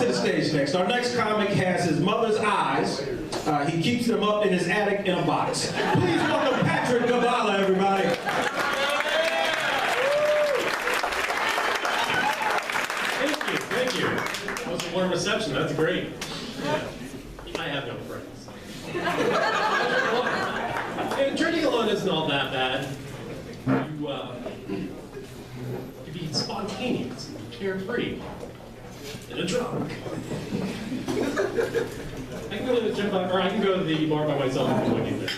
the stage next. Our next comic has his mother's eyes. He keeps them up in his attic in a box. Please welcome Patrick Gibala, everybody. Thank you. That was a warm reception. That's great. Yeah. I have no friends. Drinking alone isn't all that bad. You can be spontaneous, carefree, and a drunk. I can go to the gym, or I can go to the bar by myself and do anything.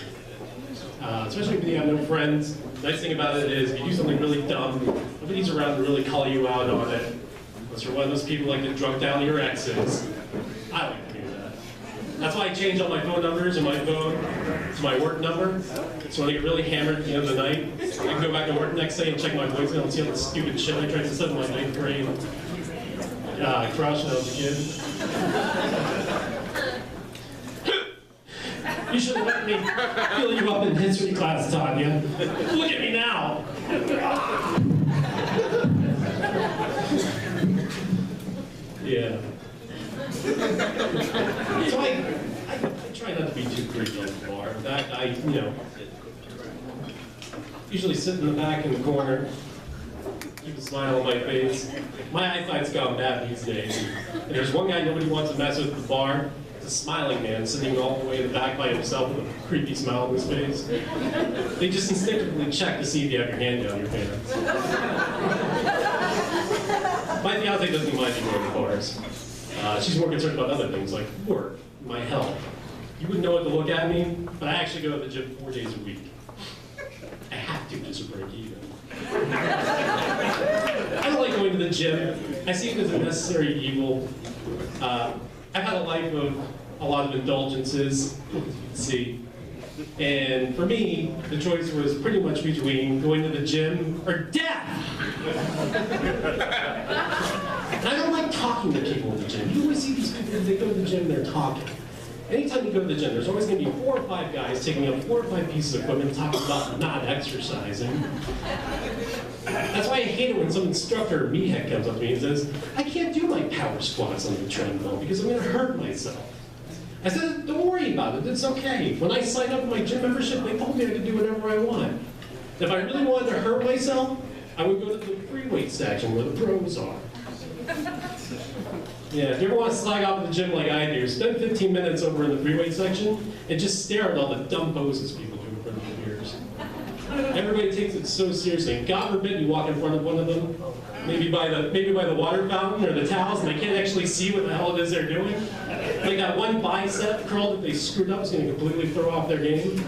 Especially if you have no friends. The nice thing about it is, if you do something really dumb, nobody's around to really call you out on it. Unless you're one of those people like to drunk down your exes. I like to do that. That's why I change all my phone numbers in my phone to my work number. So when I get really hammered at the end of the night, I can go back to work the next day and check my voicemail and see all the stupid shit I tried to send in my 9th grade crush when I was a kid. You should have let me fill you up in history class, Tanya. Look at me now. Yeah. So I try not to be too creepy at the bar. In fact, I usually sit in the back in the corner, keep a smile on my face. My eyesight's gone bad these days. And there's one guy nobody wants to mess with at the bar. It's a smiling man sitting all the way in the back by himself with a creepy smile on his face. They just instinctively check to see if you have your hand down your pants. My fiance doesn't mind me going to bars. She's more concerned about other things like work, my health. You wouldn't know what to look at me, but I actually go to the gym 4 days a week. I have to just to break even. I don't like going to the gym. I see it as a necessary evil. I've had a life of a lot of indulgences, as you can see. And for me, the choice was pretty much between going to the gym or death. And I don't like talking to people in the gym. You always see these people, they go to the gym, they're talking. Anytime you go to the gym, there's always going to be 4 or 5 guys taking up 4 or 5 pieces of equipment talking about not exercising. That's why I hate it when some instructor or meathead comes up to me and says, I can't do my power squats on the treadmill because I'm going to hurt myself. I said, don't worry about it, it's okay. When I signed up for my gym membership, they told me I could do whatever I want. If I really wanted to hurt myself, I would go to the free weight section where the pros are. Yeah, if you ever want to slag off at the gym like I do, spend 15 minutes over in the free weight section and just stare at all the dumb poses people do in front of the mirrors. Everybody takes it so seriously. And God forbid you walk in front of one of them, maybe by the water fountain or the towels, and they can't actually see what the hell it is they're doing. Like that one bicep curl that they screwed up is going to completely throw off their game.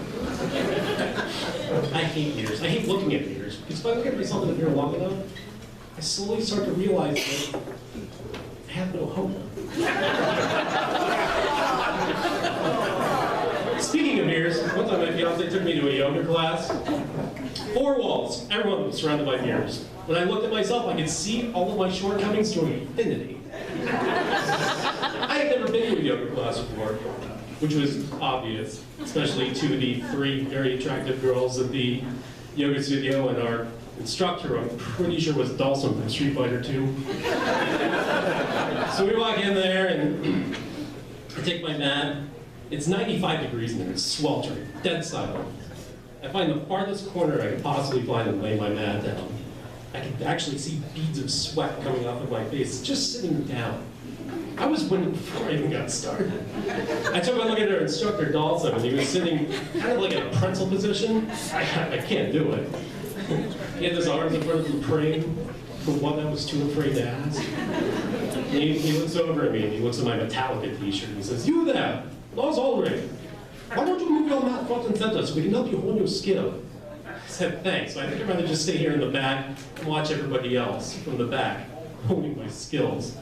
I hate mirrors. I hate looking at mirrors. Because if I look at myself in the mirror long enough, I slowly start to realize that I have no hope. Speaking of mirrors, one time my fiance took me to a yoga class. 4 walls, everyone was surrounded by mirrors. When I looked at myself, I could see all of my shortcomings to infinity. I had never been to a yoga class before, which was obvious, especially to the 3 very attractive girls at the yoga studio and our instructor, I'm pretty sure was Dawson from Street Fighter 2. So we walk in there and I take my mat. It's 95 degrees in there, it's sweltering, dead silent. I find the farthest corner I could possibly find and lay my mat down. I could actually see beads of sweat coming off of my face, just sitting down. I was winning before I even got started. I took a look at our instructor, Dawson, and he was sitting kind of like in a pretzel position. I can't do it. He had his arms in front of him praying for one I was too afraid to ask. And he looks over at me and he looks at my Metallica t-shirt and he says, "You there, Lars Ulrich, why don't you move your mat front and center so we can help you hone your skill?" I said, "Thanks, I think I'd rather just stay here in the back and watch everybody else from the back, honing my skills."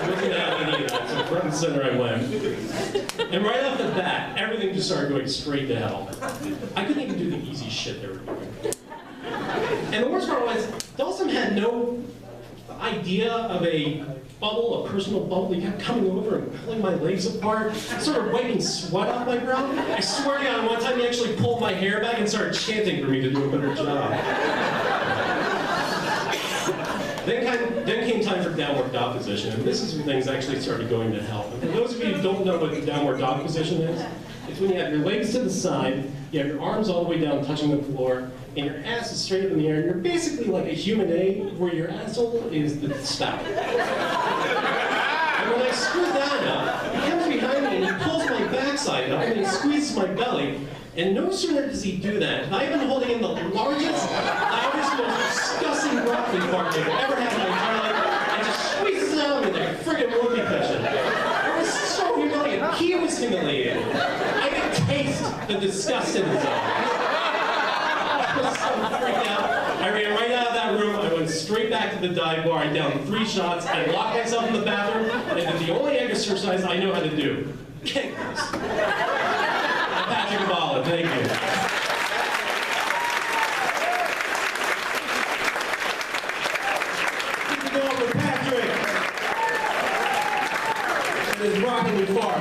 I wasn't having any of that, so front and center I went. And right off the bat, everything just started going straight to hell. I couldn't even do the easy shit they were doing. And the worst part was, Dawson had no idea of a bubble, a personal bubble. He kept coming over and pulling my legs apart, sort of wiping sweat off my brow. I swear to God, one time he actually pulled my hair back and started chanting for me to do a better job. Then came time for downward dog position, and this is when things actually started going to hell. And for those of you who don't know what the downward dog position is, it's when you have your legs to the side, you have your arms all the way down touching the floor, and your ass is straight up in the air, and you're basically like a human egg where your asshole is the spout. And when I screw that up, he comes behind me and he pulls my backside up and he squeezes my belly. And no sooner does he do that, and I've been holding in the largest, loudest, most disgusting broccoli fart I've ever had in my entire life, and just squeezes it out of me like a friggin' whoopee cushion. It was so humiliating. He was humiliated. I could taste the disgust in his eyes. I was so freaked out. I ran right out of that room. I went straight back to the dive bar. I downed 3 shots. I locked myself in the bathroom, and did the only exercise I know how to do: keg press. Gibala, thank you. Keep it going for Patrick and his broccoli fart.